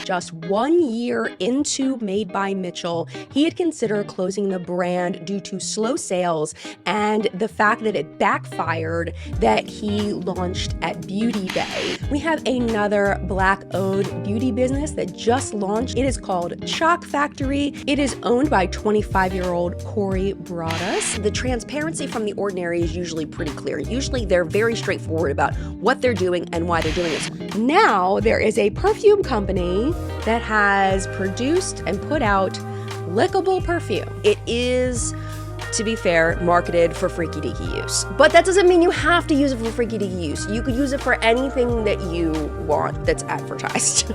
just 1 year into Made by Mitchell, he had considered closing the brand due to slow sales and the fact that it backfired that he launched at Beauty Bay. We have another Black-owned beauty business that just launched. It is called Chalk Factory. It is owned by 25-year-old Corey Broaddus. The transparency from The Ordinary is usually pretty clear. Usually they're very straightforward about what they're doing and why they're doing it. Now there is a perfume company that has produced and put out lickable perfume. It is, to be fair, marketed for freaky deaky use. But that doesn't mean you have to use it for freaky deaky use. You could use it for anything that you want that's advertised.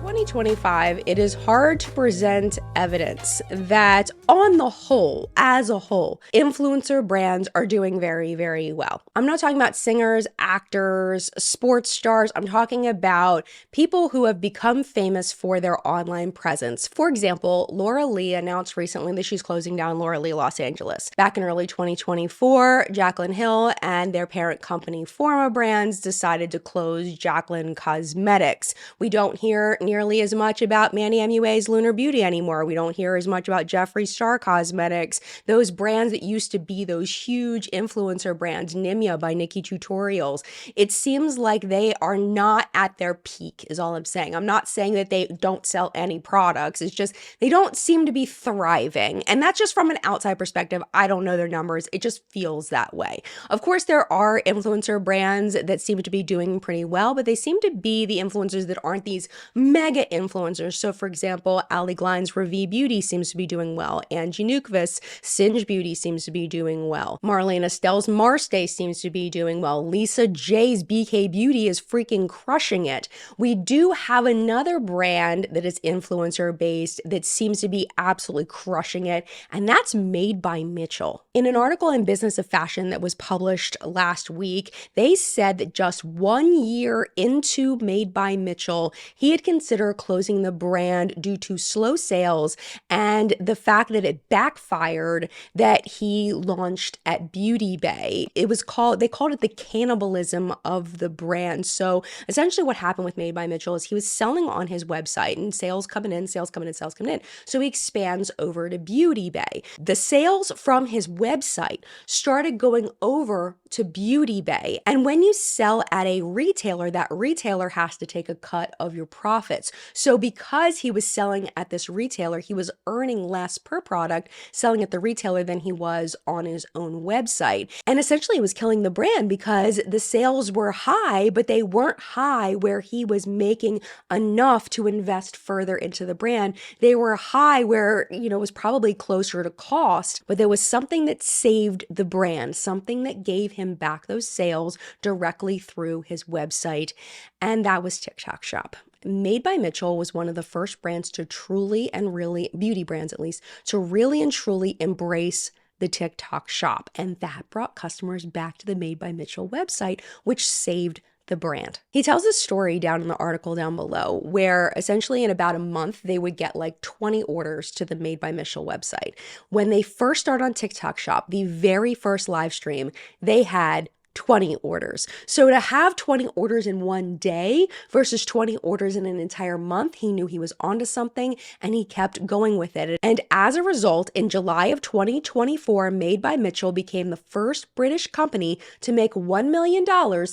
2025, it is hard to present evidence that on the whole, as a whole, influencer brands are doing very, very well. I'm not talking about singers, actors, sports stars. I'm talking about people who have become famous for their online presence. For example, Laura Lee announced recently that she's closing down Laura Lee Los Angeles. Back in early 2024, Jaclyn Hill and their parent company Forma Brands decided to close Jaclyn Cosmetics. We don't hear nearly as much about Manny MUA's Lunar Beauty anymore. We don't hear as much about Jeffree Star Cosmetics. Those brands that used to be those huge influencer brands, Nimya by Nikki Tutorials. It seems like they are not at their peak is all I'm saying. I'm not saying that they don't sell any products. It's just they don't seem to be thriving. And that's just from an outside perspective. I don't know their numbers. It just feels that way. Of course, there are influencer brands that seem to be doing pretty well, but they seem to be the influencers that aren't these mega influencers. So for example, Ali Glein's Ravi Beauty seems to be doing well. And JENLUVS Singe Beauty seems to be doing well. Marlene Estelle's Marstay seems to be doing well. Lisa J's BK Beauty is freaking crushing it. We do have another brand that is influencer based that seems to be absolutely crushing it, and that's Made by Mitchell. In an article in Business of Fashion that was published last week, they said that just 1 year into Made by Mitchell, he had considered closing the brand due to slow sales and the fact that it backfired that he launched at Beauty Bay. They called it the cannibalism of the brand. So essentially what happened with Made by Mitchell is he was selling on his website and sales coming in, sales coming in, sales coming in. So he expands over to Beauty Bay. The sales from his website started going over to Beauty Bay. And when you sell at a retailer, that retailer has to take a cut of your profits. So because he was selling at this retailer, he was earning less per product selling at the retailer than he was on his own website. And essentially it was killing the brand because the sales were high, but they weren't high where he was making enough to invest further into the brand. They were high where, it was probably closer to cost, but there was something that saved the brand, something that gave him back those sales directly through his website. And that was TikTok Shop. Made by Mitchell was one of the first brands to truly and really, beauty brands at least, to really and truly embrace the TikTok Shop. And that brought customers back to the Made by Mitchell website, which saved the brand. He tells a story down in the article down below where essentially in about a month, they would get like 20 orders to the Made by Mitchell website. When they first started on TikTok Shop, the very first live stream, they had 20 orders. So to have 20 orders in one day versus 20 orders in an entire month, he knew he was onto something and he kept going with it. And as a result, in July of 2024, Made by Mitchell became the first British company to make $1 million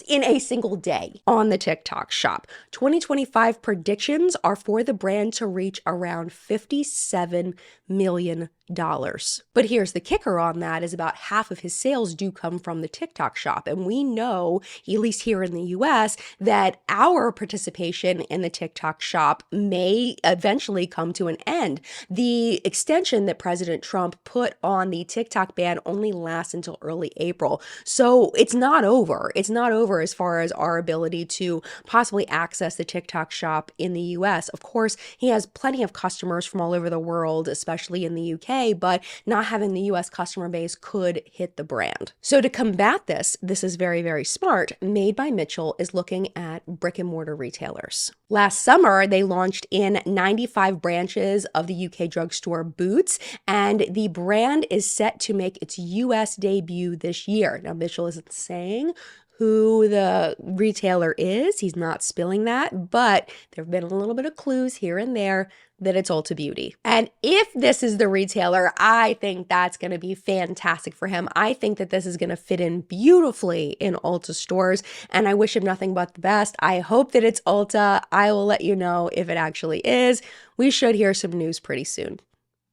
in a single day on the TikTok Shop. 2025 predictions are for the brand to reach around $57 million. But here's the kicker on that is about half of his sales do come from the TikTok Shop. And we know, at least here in the US, that our participation in the TikTok Shop may eventually come to an end. The extension that President Trump put on the TikTok ban only lasts until early April. So it's not over. It's not over as far as our ability to possibly access the TikTok Shop in the US. Of course, he has plenty of customers from all over the world, especially in the UK, but not having the US customer base could hit the brand. So to combat this is very, very smart. Made by Mitchell is looking at brick and mortar retailers. Last summer, they launched in 95 branches of the UK drugstore Boots, and the brand is set to make its US debut this year. Now, Mitchell isn't saying who the retailer is. He's not spilling that, but there have been a little bit of clues here and there that it's Ulta Beauty. And if this is the retailer, I think that's going to be fantastic for him. I think that this is going to fit in beautifully in Ulta stores, and I wish him nothing but the best. I hope that it's Ulta. I will let you know if it actually is. We should hear some news pretty soon.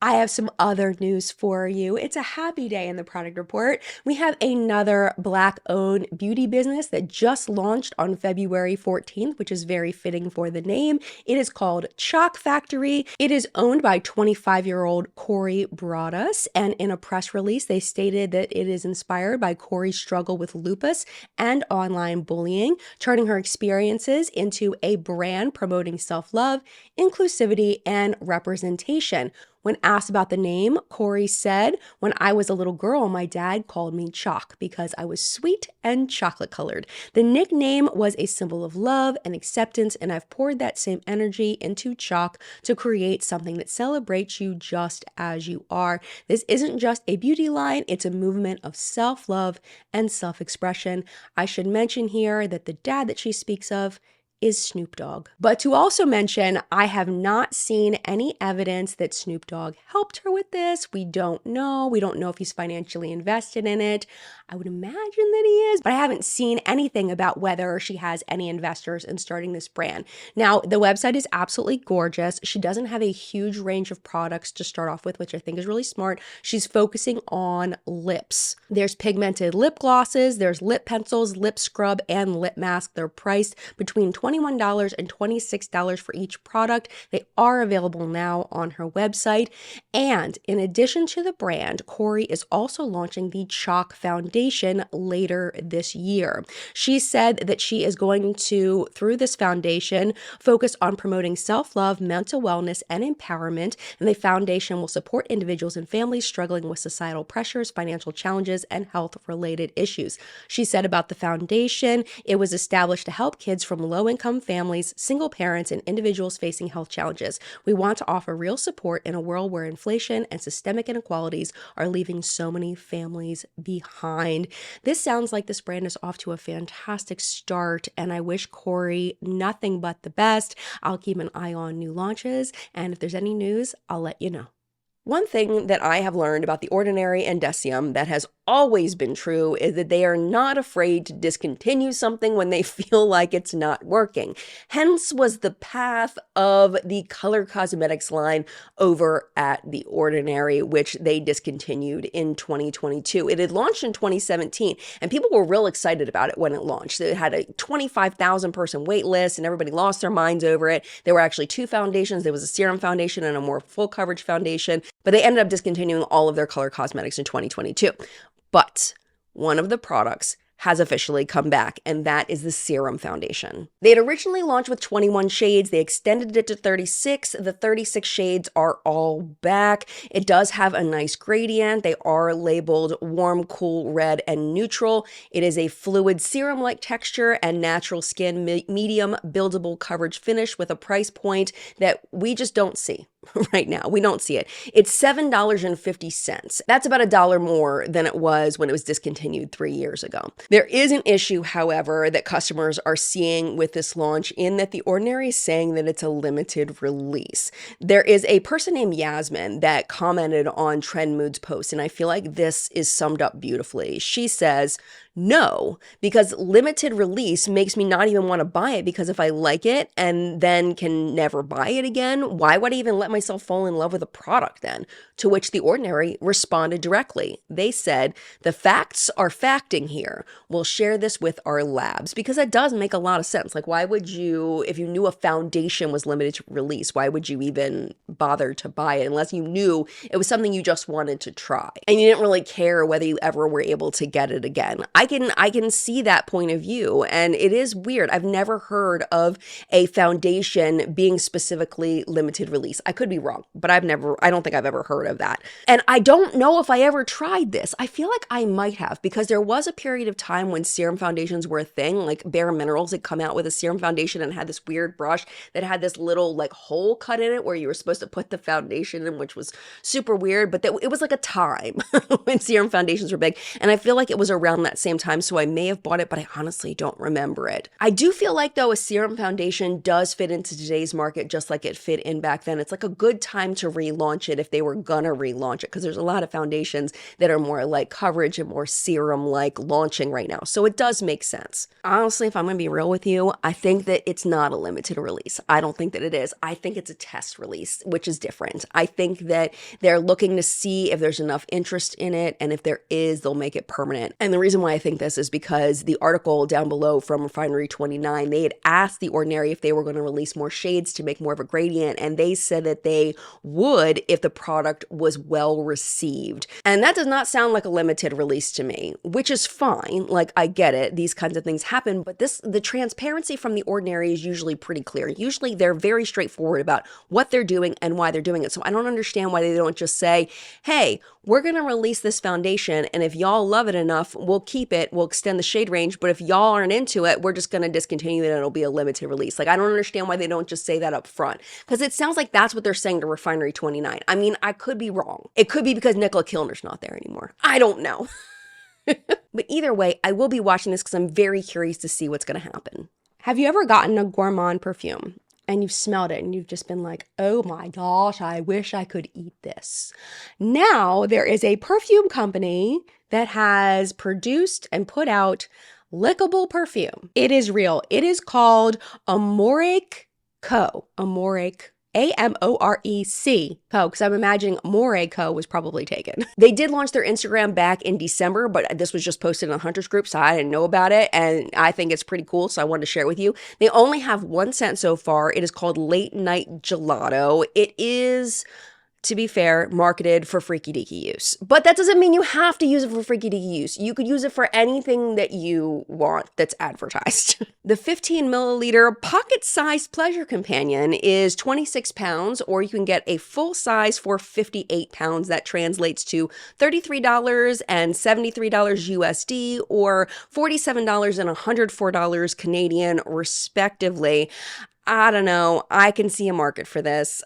I have some other news for you. It's a happy day in the product report. We have another Black-owned beauty business that just launched on February 14th, which is very fitting for the name. It is called Chalk Factory. It is owned by 25-year-old Corey Broaddus, and in a press release, they stated that it is inspired by Corey's struggle with lupus and online bullying, turning her experiences into a brand promoting self-love, inclusivity, and representation. When asked about the name, Corey said, "When I was a little girl, my dad called me Chalk because I was sweet and chocolate colored. The nickname was a symbol of love and acceptance, and I've poured that same energy into Chalk to create something that celebrates you just as you are. This isn't just a beauty line, it's a movement of self-love and self-expression." I should mention here that the dad that she speaks of is Snoop Dogg. But to also mention, I have not seen any evidence that Snoop Dogg helped her with this. We don't know. We don't know if he's financially invested in it. I would imagine that he is, but I haven't seen anything about whether she has any investors in starting this brand. Now, the website is absolutely gorgeous. She doesn't have a huge range of products to start off with, which I think is really smart. She's focusing on lips. There's pigmented lip glosses, there's lip pencils, lip scrub, and lip mask. They're priced between $21 and $26 for each product. They are available now on her website. And in addition to the brand, Corey is also launching the Chalk Foundation later this year. She said that she is going to, through this foundation, focus on promoting self-love, mental wellness, and empowerment. And the foundation will support individuals and families struggling with societal pressures, financial challenges, and health-related issues. She said about the foundation, it was established to help kids from low-income families, single parents, and individuals facing health challenges. We want to offer real support in a world where inflation and systemic inequalities are leaving so many families behind. This sounds like this brand is off to a fantastic start, and I wish Corey nothing but the best. I'll keep an eye on new launches, and if there's any news, I'll let you know. One thing that I have learned about The Ordinary and Deciem that has always been true is that they are not afraid to discontinue something when they feel like it's not working. Hence was the path of the color cosmetics line over at The Ordinary, which they discontinued in 2022. It had launched in 2017, and people were real excited about it when it launched. It had a 25,000 person wait list, and everybody lost their minds over it. There were actually two foundations. There was a serum foundation and a more full coverage foundation, but they ended up discontinuing all of their color cosmetics in 2022. But one of the products has officially come back, and that is the Serum Foundation. They had originally launched with 21 shades. They extended it to 36. The 36 shades are all back. It does have a nice gradient. They are labeled warm, cool, red, and neutral. It is a fluid serum-like texture and natural skin medium buildable coverage finish with a price point that we just don't see right now. We don't see it. It's $7.50. That's about $1 more than it was when it was discontinued 3 years ago. There is an issue, however, that customers are seeing with this launch in that The Ordinary is saying that it's a limited release. There is a person named Yasmin that commented on Trend Mood's post, and I feel like this is summed up beautifully. She says, "No, because limited release makes me not even want to buy it, because if I like it and then can never buy it again, why would I even let myself fall in love with a product then?" To which The Ordinary responded directly. They said, "The facts are facting here. We'll share this with our labs," because that does make a lot of sense. Like, why would you, if you knew a foundation was limited to release, why would you even bother to buy it unless you knew it was something you just wanted to try and you didn't really care whether you ever were able to get it again? I can see that point of view, and it is weird. I've never heard of a foundation being specifically limited release. I could could be wrong, but I don't think I've ever heard of that. And I don't know if I ever tried this. I feel like I might have, because there was a period of time when serum foundations were a thing. Like Bare Minerals had come out with a serum foundation and had this weird brush that had this little like hole cut in it where you were supposed to put the foundation in, which was super weird, but it was like a time when serum foundations were big. And I feel like it was around that same time, so I may have bought it, but I honestly don't remember it. I do feel like, though, a serum foundation does fit into today's market just like it fit in back then. It's like a good time to relaunch it if they were gonna relaunch it, because there's a lot of foundations that are more like coverage and more serum-like launching right now. So it does make sense. Honestly, if I'm gonna be real with you, I think that it's not a limited release. I don't think that it is. I think it's a test release, which is different. I think that they're looking to see if there's enough interest in it, and if there is, they'll make it permanent. And the reason why I think this is because the article down below from Refinery 29, they had asked The Ordinary if they were going to release more shades to make more of a gradient, and they said that they would if the product was well received. And that does not sound like a limited release to me, which is fine. Like, I get it, these kinds of things happen, but the transparency from The Ordinary is usually pretty clear. Usually they're very straightforward about what they're doing and why they're doing it. So I don't understand why they don't just say, hey, we're going to release this foundation, and if y'all love it enough, we'll keep it, we'll extend the shade range, but if y'all aren't into it, we're just going to discontinue it and it'll be a limited release. Like, I don't understand why they don't just say that up front, because it sounds like that's what they're saying to Refinery 29. I mean, I could be wrong. It could be because Nicola Kilner's not there anymore. I don't know. But either way, I will be watching this because I'm very curious to see what's going to happen. Have you ever gotten a gourmand perfume and you've smelled it and you've just been like, oh my gosh, I wish I could eat this? Now there is a perfume company that has produced and put out lickable perfume. It is real. It is called Amorec Co. Amorec, Amorec Co, because I'm imagining More Co was probably taken. They did launch their Instagram back in December, but this was just posted in a Hunters group, so I didn't know about it, and I think it's pretty cool, so I wanted to share it with you. They only have one scent so far. It is called Late Night Gelato. It is, to be fair, marketed for freaky deaky use. But that doesn't mean you have to use it for freaky deaky use. You could use it for anything that you want that's advertised. The 15 milliliter pocket-sized pleasure companion is 26 pounds, or you can get a full size for 58 pounds. That translates to $33 and $73 USD, or $47 and $104 Canadian, respectively. I don't know. I can see a market for this.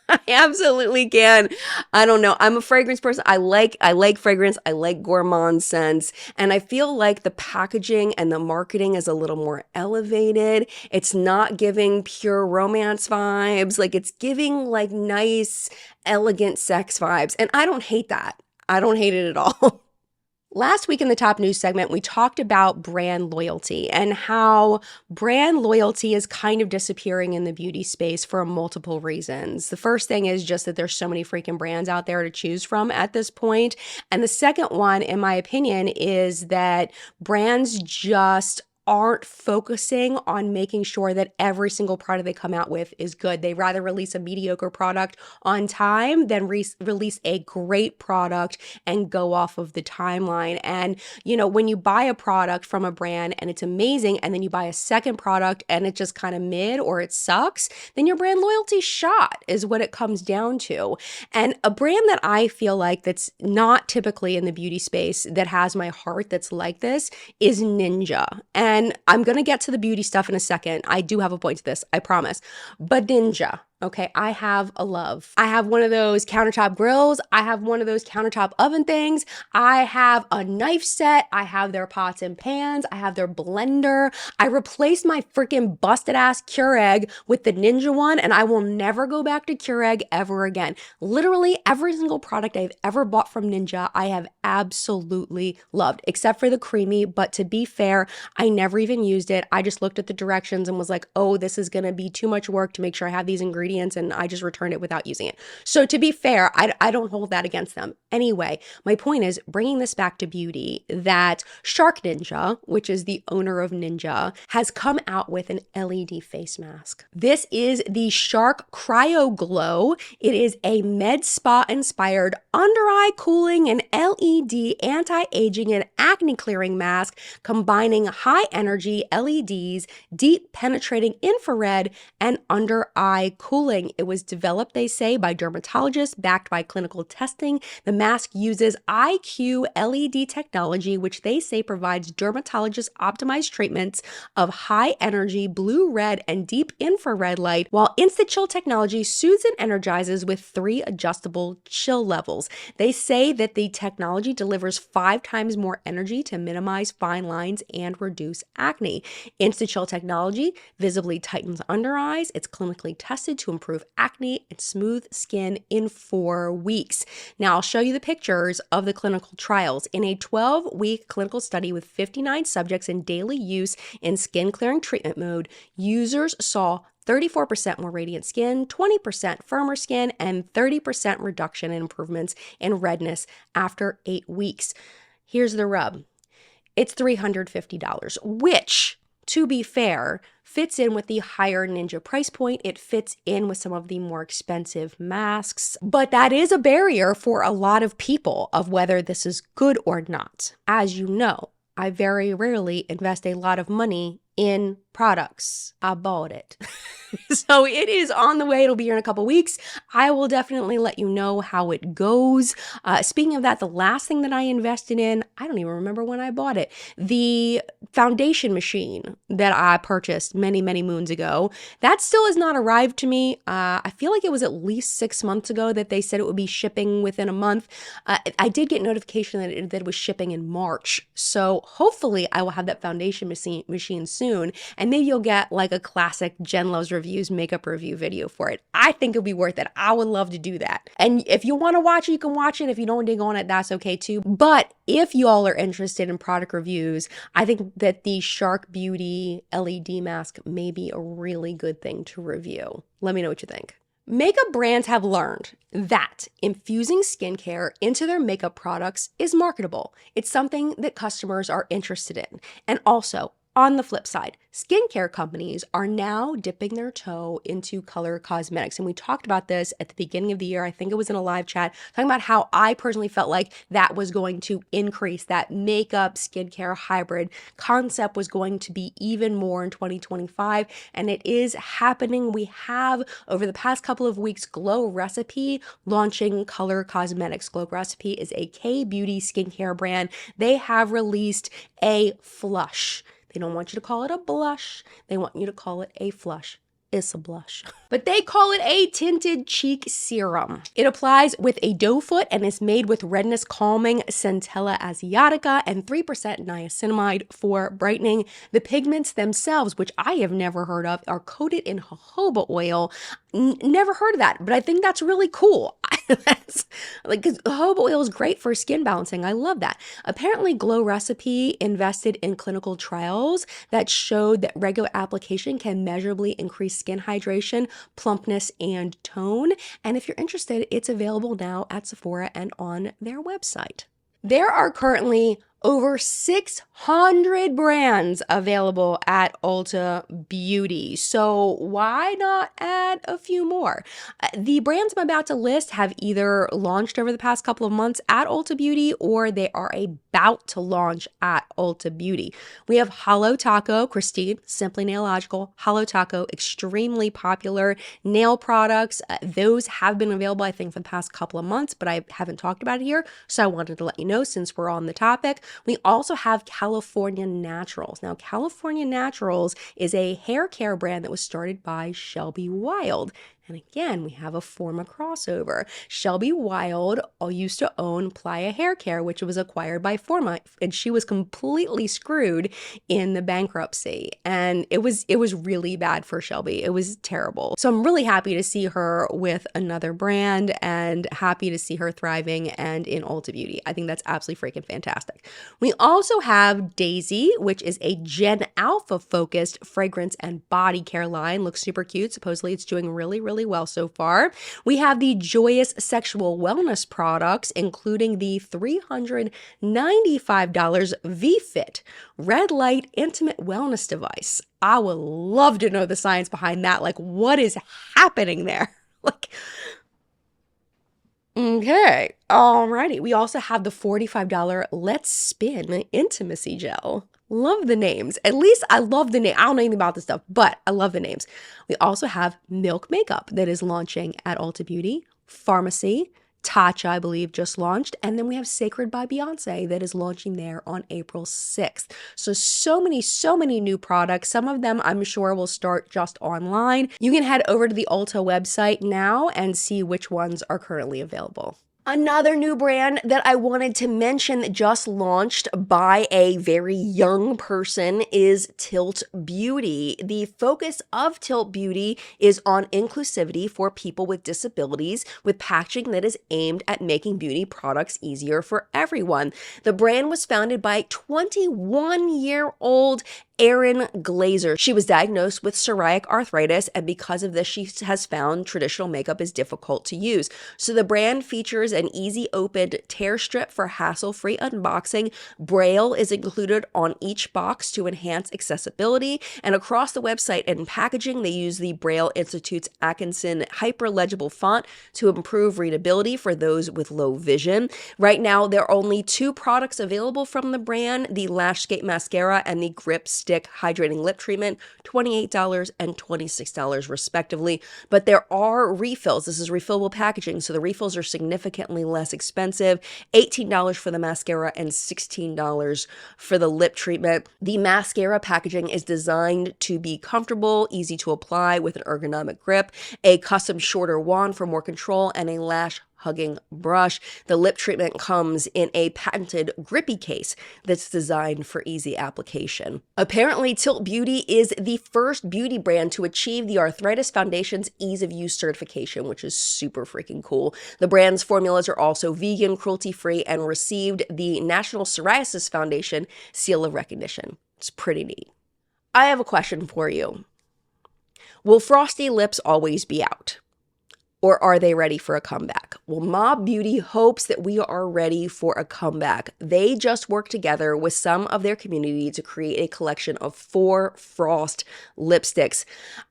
I absolutely can. I don't know. I'm a fragrance person. I like fragrance. I like gourmand scents. And I feel like the packaging and the marketing is a little more elevated. It's not giving pure romance vibes. Like, it's giving like nice, elegant sex vibes. And I don't hate that. I don't hate it at all. Last week in the top news segment, we talked about brand loyalty and how brand loyalty is kind of disappearing in the beauty space for multiple reasons. The first thing is just that there's so many freaking brands out there to choose from at this point. And the second one, in my opinion, is that brands just aren't focusing on making sure that every single product they come out with is good. They rather release a mediocre product on time than release a great product and go off of the timeline. And, you know, when you buy a product from a brand and it's amazing, and then you buy a second product and it's just kind of mid or it sucks, then your brand loyalty shot is what it comes down to. And a brand that I feel like that's not typically in the beauty space that has my heart that's like this is Ninja. And I'm going to get to the beauty stuff in a second. I do have a point to this, I promise. But Ninja, okay, I have a love. I have one of those countertop grills. I have one of those countertop oven things. I have a knife set. I have their pots and pans. I have their blender. I replaced my freaking busted ass Keurig with the Ninja one, and I will never go back to Keurig ever again. Literally every single product I've ever bought from Ninja, I have absolutely loved, except for the creamy. But to be fair, I never even used it. I just looked at the directions and was like, oh, this is going to be too much work to make sure I have these ingredients, and I just returned it without using it. So to be fair, I don't hold that against them. Anyway, my point is bringing this back to beauty, that Shark Ninja, which is the owner of Ninja, has come out with an LED face mask. This is the Shark Cryo Glow. It is a med spa inspired under eye cooling and LED anti-aging and acne clearing mask, combining high energy LEDs, deep penetrating infrared, and under eye cooling cooling. It was developed, they say, by dermatologists, backed by clinical testing. The mask uses IQ LED technology, which they say provides dermatologist optimized treatments of high energy blue, red, and deep infrared light, while InstaChill technology soothes and energizes with 3 adjustable chill levels. They say that the technology delivers 5 times more energy to minimize fine lines and reduce acne. InstaChill technology visibly tightens under eyes. It's clinically tested to improve acne and smooth skin in 4 weeks. Now, I'll show you the pictures of the clinical trials. In a 12-week clinical study with 59 subjects in daily use in skin clearing treatment mode, users saw 34% more radiant skin, 20% firmer skin, and 30% reduction in improvements in redness after 8 weeks. Here's the rub. It's $350, which, to be fair, fits in with the higher Ninja price point. It fits in with some of the more expensive masks, but that is a barrier for a lot of people of whether this is good or not. As you know, I very rarely invest a lot of money in products. I bought it. So it is on the way. It'll be here in a couple weeks. I will definitely let you know how it goes. Speaking of that, the last thing that I invested in, I don't even remember when I bought it. The foundation machine that I purchased many, many moons ago, that still has not arrived to me. I feel like it was at least 6 months ago that they said it would be shipping within a month. I did get notification that it was shipping in March. So hopefully I will have that foundation machine soon. And maybe you'll get like a classic JENLUVS reviews makeup review video for it. I think it'll be worth it. I would love to do that. And if you want to watch it, you can watch it. If you don't dig on it, that's okay too. But if you all are interested in product reviews, I think that the Shark Beauty LED mask may be a really good thing to review. Let me know what you think. Makeup brands have learned that infusing skincare into their makeup products is marketable. It's something that customers are interested in. And also, on the flip side, skincare companies are now dipping their toe into color cosmetics. And we talked about this at the beginning of the year. I think it was in a live chat, talking about how I personally felt like that was going to increase, that makeup skincare hybrid concept was going to be even more in 2025. And it is happening. We have, over the past couple of weeks, Glow Recipe launching color cosmetics. Glow Recipe is a K-beauty skincare brand. They have released a flush. They don't want you to call it a blush. They want you to call it a flush. It's a blush. But they call it a tinted cheek serum. It applies with a doe foot and is made with redness calming Centella asiatica and 3% niacinamide for brightening. The pigments themselves, which I have never heard of, are coated in jojoba oil. Never heard of that, but I think that's really cool. That's like, because jojoba oil is great for skin balancing. I love that. Apparently, Glow Recipe invested in clinical trials that showed that regular application can measurably increase skin hydration, plumpness, and tone. And if you're interested, it's available now at Sephora and on their website. There are currently over 600 brands available at Ulta Beauty. So why not add a few more? The brands I'm about to list have either launched over the past couple of months at Ulta Beauty or they are about to launch at Ulta Beauty. We have Holo Taco, Christine, Simply Nailogical, Holo Taco, extremely popular nail products. Those have been available, I think, for the past couple of months, but I haven't talked about it here. So I wanted to let you know since we're on the topic. We also have California Naturals. Now, California Naturals is a hair care brand that was started by Shelby Wild. And again, we have a Forma crossover. Shelby Wild used to own Playa Hair Care, which was acquired by Forma, and she was completely screwed in the bankruptcy. And it was really bad for Shelby. It was terrible. So I'm really happy to see her with another brand and happy to see her thriving and in Ulta Beauty. I think that's absolutely freaking fantastic. We also have Daisy, which is a Gen Alpha focused fragrance and body care line. Looks super cute. Supposedly it's doing really well so far. We have the Joyous Sexual Wellness products, including the $395 V-Fit red light intimate wellness device. I would love to know the science behind that. Like, what is happening there? Like, okay, alrighty. We also have the $45 Let's Spin Intimacy Gel. Love the names. At least I love the name. I don't know anything about this stuff, but I love the names. We also have Milk Makeup that is launching at Ulta Beauty, Pharmacy, Tatcha, I believe, just launched. And then we have Sacred by Beyonce that is launching there on April 6th. So many new products. Some of them I'm sure will start just online. You can head over to the Ulta website now and see which ones are currently available. Another new brand that I wanted to mention that just launched by a very young person is Tilt Beauty. The focus of Tilt Beauty is on inclusivity for people with disabilities, with packaging that is aimed at making beauty products easier for everyone. The brand was founded by 21-year-old Erin Glazer. She was diagnosed with psoriatic arthritis, and because of this, she has found traditional makeup is difficult to use. So the brand features an easy opened tear strip for hassle-free unboxing. Braille is included on each box to enhance accessibility, and across the website and packaging, they use the Braille Institute's Atkinson hyperlegible font to improve readability for those with low vision. Right now, there are only 2 products available from the brand, the Lashscape Mascara and the Grip Stick Hydrating Lip Treatment, $28 and $26 respectively. But there are refills. This is refillable packaging, so the refills are significantly less expensive. $18 for the mascara and $16 for the lip treatment. The mascara packaging is designed to be comfortable, easy to apply with an ergonomic grip, a custom shorter wand for more control, and a lash hugging brush. The lip treatment comes in a patented grippy case that's designed for easy application. Apparently, Tilt Beauty is the first beauty brand to achieve the Arthritis Foundation's ease of use certification, which is super freaking cool. The brand's formulas are also vegan, cruelty-free, and received the National Psoriasis Foundation seal of recognition. It's pretty neat. I have a question for you. Will frosty lips always be out? Or are they ready for a comeback? Well, Mob Beauty hopes that we are ready for a comeback. They just worked together with some of their community to create a collection of 4 frost lipsticks.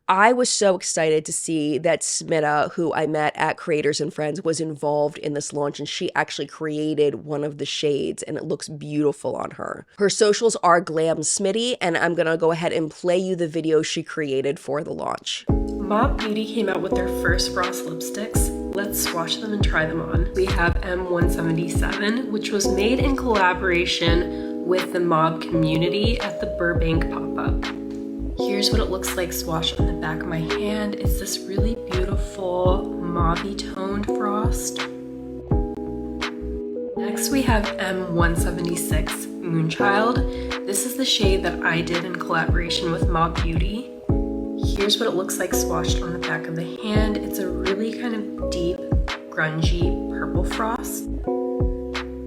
I was so excited to see that Smita, who I met at Creators and Friends, was involved in this launch, and she actually created one of the shades, and it looks beautiful on her. Her socials are Glam Smitty, and I'm gonna go ahead and play you the video she created for the launch. Mob Beauty came out with their first frost lipsticks. Let's swatch them and try them on. We have M177, which was made in collaboration with the Mob community at the Burbank pop-up. Here's what it looks like swatched on the back of my hand. It's this really beautiful mauve toned frost. Next we have M176 Moonchild. This is the shade that I did in collaboration with Mob Beauty. Here's what it looks like swatched on the back of the hand. It's a really kind of deep, grungy purple frost.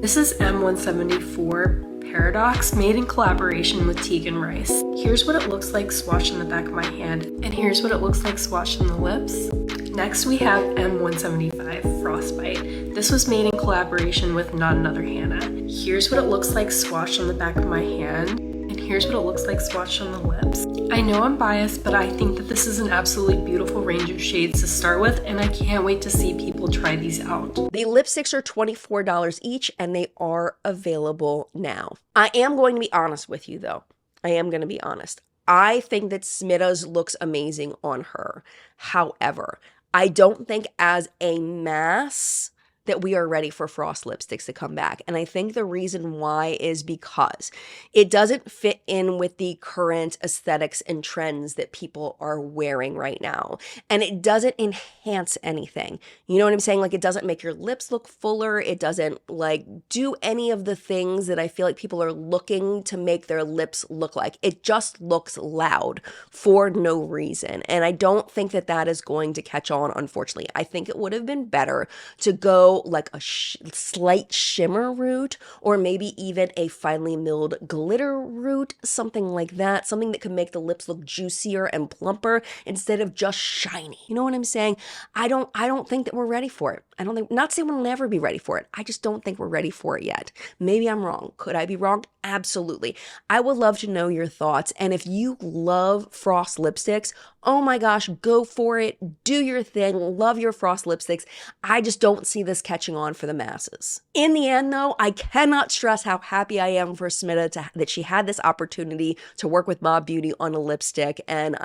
This is M174 Paradox, made in collaboration with Tegan Rice. Here's what it looks like swatched on the back of my hand, and here's what it looks like swatched on the lips. Next we have M175 Frostbite. This was made in collaboration with Not Another Hannah. Here's what it looks like swatched on the back of my hand, and here's what it looks like swatched on the lips. I know I'm biased, but I think that this is an absolutely beautiful range of shades to start with, and I can't wait to see people try these out. The lipsticks are $24 each, and they are available now. I am going to be honest with you, though. I am going to be honest. I think that Smita's looks amazing on her. However, I don't think as a mass that we are ready for frost lipsticks to come back. And I think the reason why is because it doesn't fit in with the current aesthetics and trends that people are wearing right now. And it doesn't enhance anything. You know what I'm saying? Like, it doesn't make your lips look fuller. It doesn't like do any of the things that I feel like people are looking to make their lips look like. It just looks loud for no reason. And I don't think that that is going to catch on, unfortunately. I think it would have been better to go like a slight shimmer route, or maybe even a finely milled glitter route, something like that, something that could make the lips look juicier and plumper instead of just shiny. You know what I'm saying? I don't think that we're ready for it. I don't think, not saying we'll never be ready for it. I just don't think we're ready for it yet. Maybe I'm wrong. Could I be wrong? Absolutely. I would love to know your thoughts. And if you love frost lipsticks, oh my gosh, go for it. Do your thing. Love your frost lipsticks. I just don't see this catching on for the masses. In the end though, I cannot stress how happy I am for Smita that she had this opportunity to work with Mob Beauty on a lipstick, and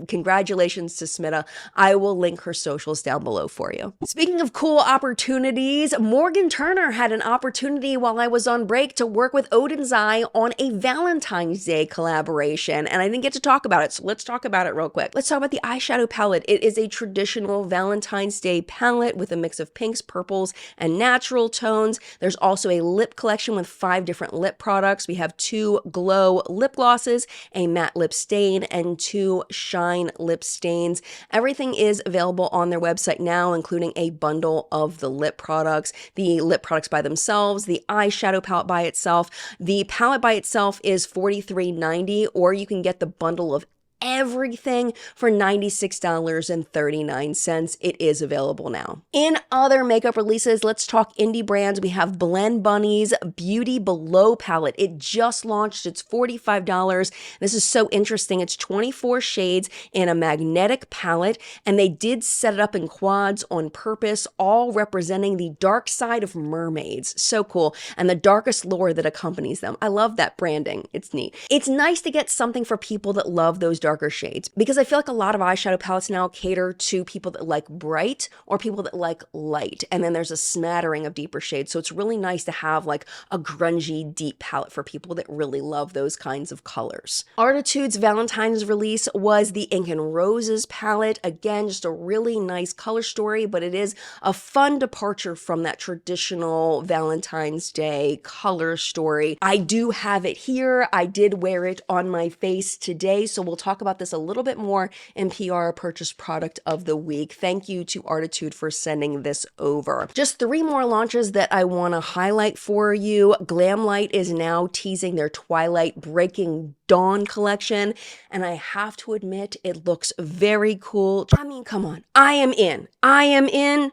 congratulations to Smita. I will link her socials down below for you. Speaking of cool opportunities, Morgan Turner had an opportunity while I was on break to work with Odin's Eye on a Valentine's Day collaboration, and I didn't get to talk about it, so let's talk about it real quick. Let's talk about the eyeshadow palette. It is a traditional Valentine's Day palette with a mix of pinks, purples, and natural tones. There's also a lip collection with 5 different lip products. We have 2 glow lip glosses, a matte lip stain, and 2 shine lip stains. Everything is available on their website now, including a bundle of the lip products by themselves, the eyeshadow palette by itself. The palette by itself is $43.90, or you can get the bundle of everything for $96.39. It is available now. In other makeup releases, let's talk indie brands. We have Blend Bunny's Beauty Below palette. It just launched. It's $45. This is so interesting. It's 24 shades in a magnetic palette, and they did set it up in quads on purpose, all representing the dark side of mermaids. So cool. And the darkest lore that accompanies them. I love that branding. It's neat. It's nice to get something for people that love those darker shades, because I feel like a lot of eyeshadow palettes now cater to people that like bright or people that like light, and then there's a smattering of deeper shades. So it's really nice to have like a grungy deep palette for people that really love those kinds of colors. Artitude's Valentine's release was the Ink and Roses palette. Again, just a really nice color story, but it is a fun departure from that traditional Valentine's Day color story. I do have it here. I did wear it on my face today, so we'll talk about this a little bit more in PR Purchase Product of the Week. Thank you to Artitude for sending this over. Just 3 more launches that I want to highlight for you. Glamlight is now teasing their Twilight Breaking Dawn collection, and I have to admit, it looks very cool. I mean, come on. I am in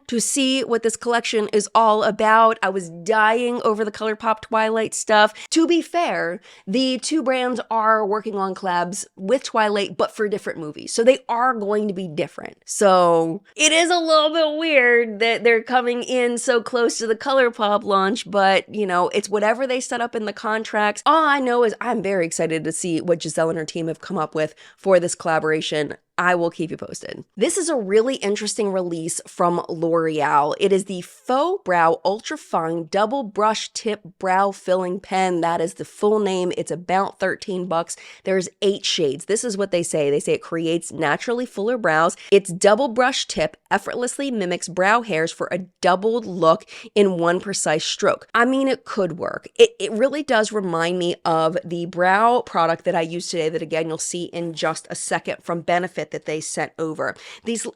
to see what this collection is all about. I was dying over the ColourPop Twilight stuff. To be fair, the 2 brands are working on collabs with Twilight, but for different movies. So they are going to be different. So it is a little bit weird that they're coming in so close to the ColourPop launch, but you know, it's whatever they set up in the contracts. All I know is I'm very excited to see what Giselle and her team have come up with for this collaboration. I will keep you posted. This is a really interesting release from L'Oreal. It is the Faux Brow Ultra Fine Double Brush Tip Brow Filling Pen. That is the full name. It's about $13. There's 8 shades. This is what they say. They say it creates naturally fuller brows. Its double brush tip effortlessly mimics brow hairs for a doubled look in one precise stroke. I mean, it could work. It really does remind me of the brow product that I used today that, again, you'll see in just a second from Benefit that they sent over.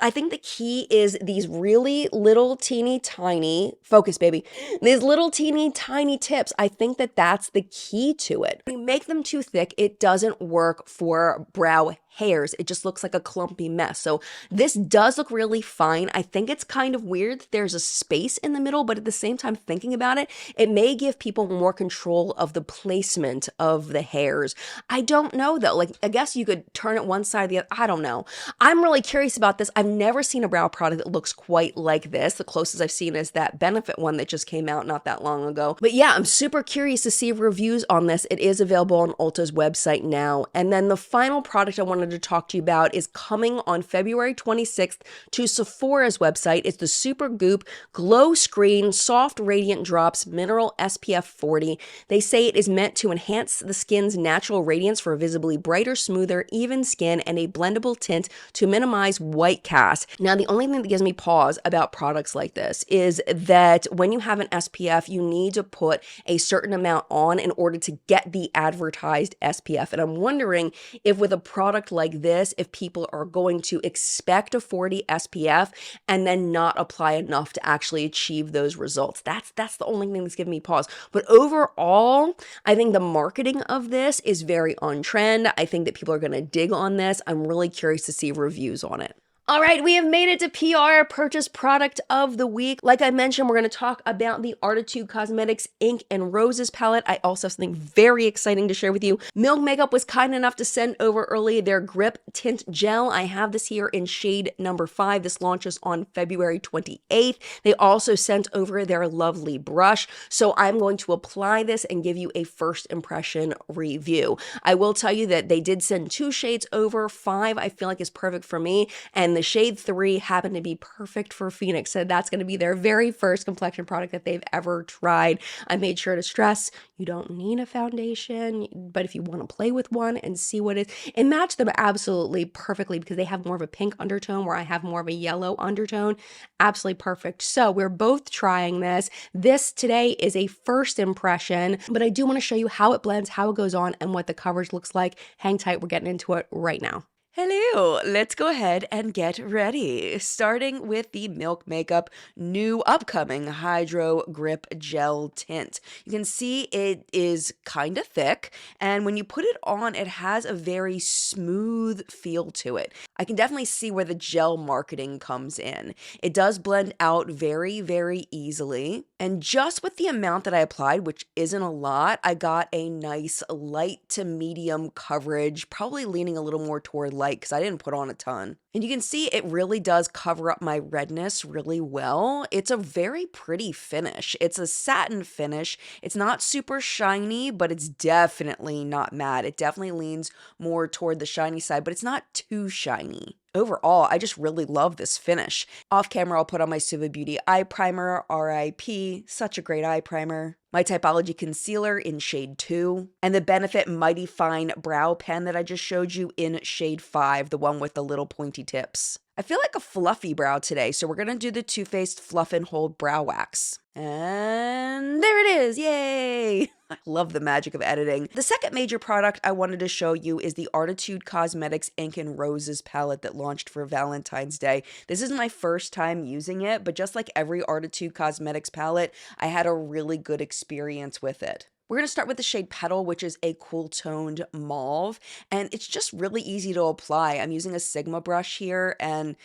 I think the key is these really little teeny tiny, focus baby, these little teeny tiny tips. I think that that's the key to it. When you make them too thick, it doesn't work for brow hairs. It just looks like a clumpy mess. So this does look really fine. I think it's kind of weird that there's a space in the middle, but at the same time, thinking about it, it may give people more control of the placement of the hairs. I don't know though. Like, I guess you could turn it one side or the other. I don't know. I'm really curious about this. I've never seen a brow product that looks quite like this. The closest I've seen is that Benefit one that just came out not that long ago. But yeah, I'm super curious to see reviews on this. It is available on Ulta's website now. And then the final product I wanted to talk to you about is coming on February 26th to Sephora's website. It's the Super Goop Glow Screen Soft Radiant Drops Mineral SPF 40. They say it is meant to enhance the skin's natural radiance for visibly brighter, smoother, even skin and a blendable tint to minimize white cast. Now, the only thing that gives me pause about products like this is that when you have an SPF, you need to put a certain amount on in order to get the advertised SPF. And I'm wondering if with a product like this, if people are going to expect a 40 SPF and then not apply enough to actually achieve those results. That's the only thing that's giving me pause. But overall, I think the marketing of this is very on trend. I think that people are going to dig on this. I'm really curious to see reviews on it. All right, we have made it to PR purchase product of the week. Like I mentioned, we're going to talk about the Artitude Cosmetics Ink and Roses palette. I also have something very exciting to share with you. Milk Makeup was kind enough to send over early their Grip Tint Gel. I have this here in shade number 5. This launches on February 28th. They also sent over their lovely brush. So I'm going to apply this and give you a first impression review. I will tell you that they did send 2 shades over. 5 I feel like is perfect for me, and the shade 3 happened to be perfect for Phoenix. So that's going to be their very first complexion product that they've ever tried. I made sure to stress you don't need a foundation, but if you want to play with one and see what it is, it matched them absolutely perfectly because they have more of a pink undertone where I have more of a yellow undertone. Absolutely perfect. So we're both trying this. This today is a first impression, but I do want to show you how it blends, how it goes on, and what the coverage looks like. Hang tight, we're getting into it right now. Hello, let's go ahead and get ready. Starting with the Milk Makeup new upcoming Hydro Grip Gel Tint. You can see it is kind of thick, and when you put it on, it has a very smooth feel to it. I can definitely see where the gel marketing comes in. It does blend out very, very easily, and just with the amount that I applied, which isn't a lot, I got a nice light to medium coverage, probably leaning a little more toward light because I didn't put on a ton. And you can see it really does cover up my redness really well. It's a very pretty finish. It's a satin finish. It's not super shiny, but it's definitely not matte. It definitely leans more toward the shiny side, but it's not too shiny. Overall, I just really love this finish. Off camera, I'll put on my Suva Beauty eye primer, RIP, such a great eye primer. My Typology concealer in shade 2, and the Benefit Mighty Fine brow pen that I just showed you in shade 5, the one with the little pointy tips. I feel like a fluffy brow today, so we're gonna do the Too Faced Fluff and Hold Brow Wax. And there it is, yay! I love the magic of editing. The second major product I wanted to show you is the Artitude Cosmetics Ink and Roses palette that launched for Valentine's Day. This is my first time using it, but just like every Artitude Cosmetics palette, I had a really good experience with it. We're going to start with the shade Petal, which is a cool toned mauve, and it's just really easy to apply. I'm using a Sigma brush here, and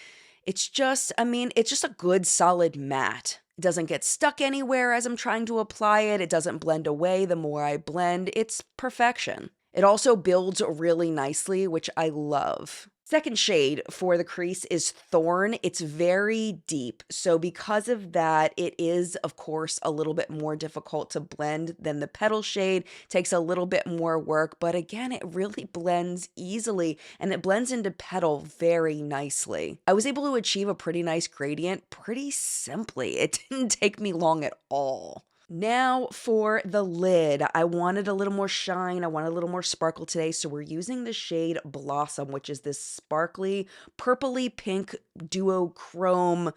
it's just a good solid matte. It doesn't get stuck anywhere as I'm trying to apply it. It doesn't blend away the more I blend. It's perfection. It also builds really nicely, which I love. Second shade for the crease is Thorn. It's very deep, so because of that, it is, of course, a little bit more difficult to blend than the Petal shade. Takes a little bit more work, but again, it really blends easily, and it blends into Petal very nicely. I was able to achieve a pretty nice gradient pretty simply. It didn't take me long at all. Now for the lid, I wanted a little more shine, I wanted a little more sparkle today, so we're using the shade Blossom, which is this sparkly, purpley pink duochrome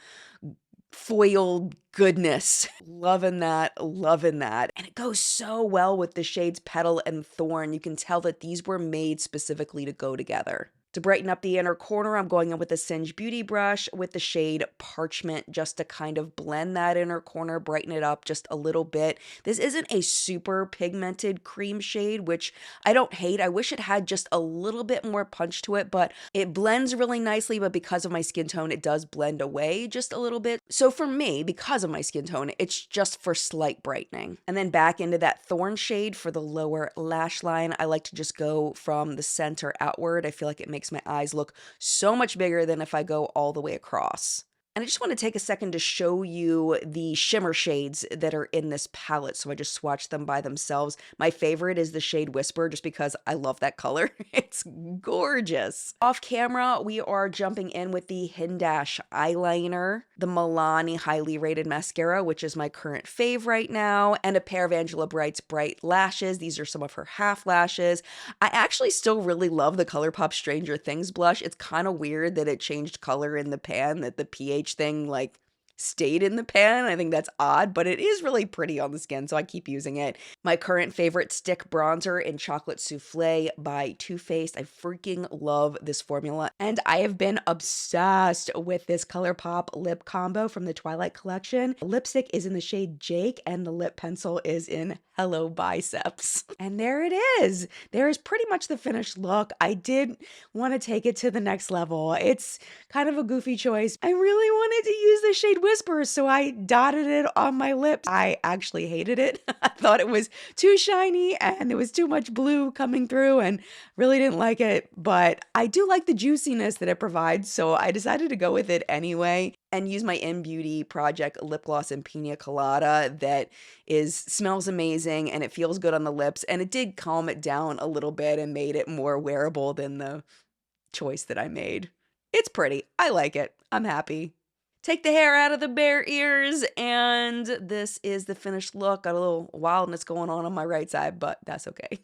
foiled goodness. Loving that, loving that. And it goes so well with the shades Petal and Thorn. You can tell that these were made specifically to go together. To brighten up the inner corner, I'm going in with a Singe Beauty brush with the shade Parchment just to kind of blend that inner corner, brighten it up just a little bit. This isn't a super pigmented cream shade, which I don't hate. I wish it had just a little bit more punch to it, but it blends really nicely, but because of my skin tone, it does blend away just a little bit. So for me, because of my skin tone, it's just for slight brightening. And then back into that Thorn shade for the lower lash line. I like to just go from the center outward. I feel like it makes my eyes look so much bigger than if I go all the way across. And I just want to take a second to show you the shimmer shades that are in this palette. So I just swatched them by themselves. My favorite is the shade Whisper, just because I love that color. It's gorgeous. Off camera, we are jumping in with the Hidden Dash eyeliner, the Milani highly rated mascara, which is my current fave right now, and a pair of Angela Bright's bright lashes. These are some of her half lashes. I actually still really love the ColourPop Stranger Things blush. It's kind of weird that it changed color in the pan, that the pH thing like stayed in the pan. I think that's odd, but it is really pretty on the skin, so I keep using it. My current favorite stick bronzer in Chocolate Souffle by Too Faced. I freaking love this formula, and I have been obsessed with this ColourPop lip combo from the Twilight collection. The lipstick is in the shade Jake, and the lip pencil is in Hello Biceps. And there it is. There is pretty much the finished look. I did want to take it to the next level. It's kind of a goofy choice. I really wanted to use the shade Whisper, so I dotted it on my lips. I actually hated it. I thought it was too shiny and there was too much blue coming through and really didn't like it, but I do like the juiciness that it provides, so I decided to go with it anyway and use my In Beauty Project lip gloss in Pina Colada that smells amazing and it feels good on the lips, and it did calm it down a little bit and made it more wearable than the choice that I made. It's pretty. I like it. I'm happy. Take the hair out of the bare ears, and this is the finished look. Got a little wildness going on my right side, but that's okay.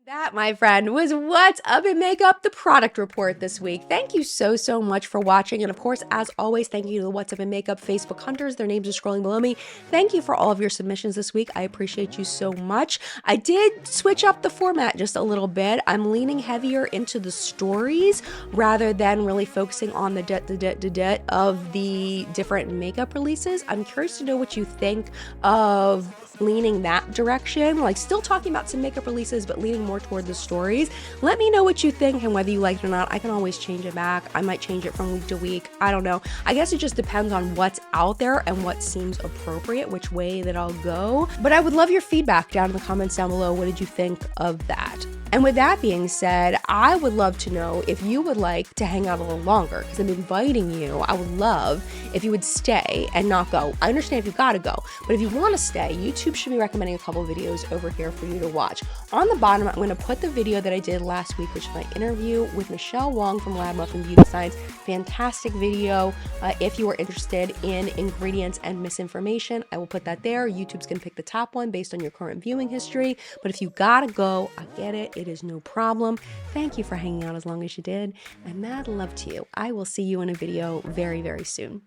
That, my friend, was What's Up in Makeup, the product report this week. Thank you so, so much for watching. And of course, as always, thank you to the What's Up in Makeup Facebook hunters. Their names are scrolling below me. Thank you for all of your submissions this week. I appreciate you so much. I did switch up the format just a little bit. I'm leaning heavier into the stories rather than really focusing on the debt of the different makeup releases. I'm curious to know what you think of leaning that direction, like still talking about some makeup releases, but leaning more toward the stories. Let me know what you think and whether you like it or not. I can always change it back. I might change it from week to week. I don't know. I guess it just depends on what's out there and what seems appropriate, which way that I'll go. But I would love your feedback down in the comments down below. What did you think of that? And with that being said, I would love to know if you would like to hang out a little longer, because I'm inviting you. I would love if you would stay and not go. I understand if you gotta go, but if you want to stay, YouTube should be recommending a couple videos over here for you to watch. On the bottom, I'm going to put the video that I did last week, which is my interview with Michelle Wong from Lab Muffin Beauty Science. Fantastic video. If you are interested in ingredients and misinformation, I will put that there. YouTube's going to pick the top one based on your current viewing history. But if you gotta go, I get it. It is no problem. Thank you for hanging out as long as you did. And mad love to you. I will see you in a video very, very soon.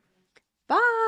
Bye!